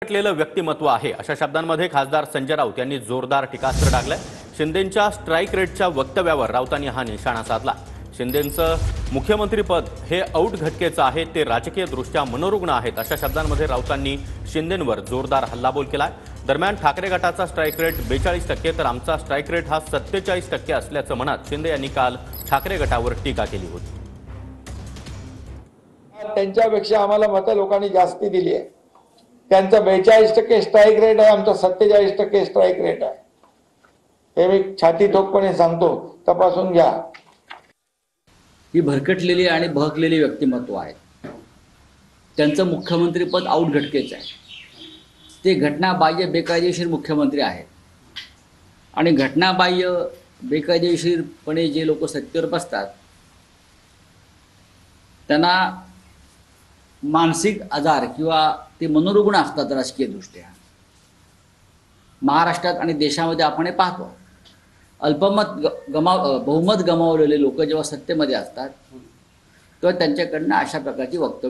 भरकटलेलं व्यक्तिमत्व आहे अशा शब्दांमध्ये खासदार संजय राऊत यांनी जोरदार टीकास्त्र टाकलंय। शिंदेंच्या स्ट्राईक रेटच्या वक्तव्यावर राऊतांनी हा निशाणा साधला। शिंदेंचं मुख्यमंत्रीपद हे औट घटकेचं आहे, ते राजकीयदृष्ट्या मनोरुग्ण आहेत अशा शब्दांमध्ये राऊतांनी शिंदेंवर जोरदार हल्लाबोल केलाय। दरम्यान ठाकरे गटाचा स्ट्राईक रेट 42% तर आमचा स्ट्राईक रेट हा 47% असल्याचं म्हणत शिंदे यांनी काल ठाकरे गटावर टीका केली होती। त्यांच्यापेक्षा आम्हाला मतं लोकांनी जास्ती दिली आहे। त्यांचा 42% स्ट्राईक रेट आहे, आमचा 47% स्ट्राईक रेट आहे। हे मी छाती ठोकपणे सांगतो, तपासून घ्या। ही भरकटलेली आणि बहकलेली व्यक्तिमत्व आहेत। त्यांचं मुख्यमंत्रीपद आउट घटकेचं आहे। ते घटनाबाह्य बेकायदेशीर मुख्यमंत्री आहेत आणि घटनाबाह्य बेकायदेशीरपणे जे लोक सत्तेवर बसतात त्यांना मानसिक आजार किंवा ते मनोरुग्ण असतात राजकीय दृष्ट्या। महाराष्ट्रात आणि देशामध्ये आपण हे पाहतो, बहुमत गमावलेले लोक जेव्हा सत्तेमध्ये असतात तेव्हा त्यांच्याकडनं अशा प्रकारची वक्तव्य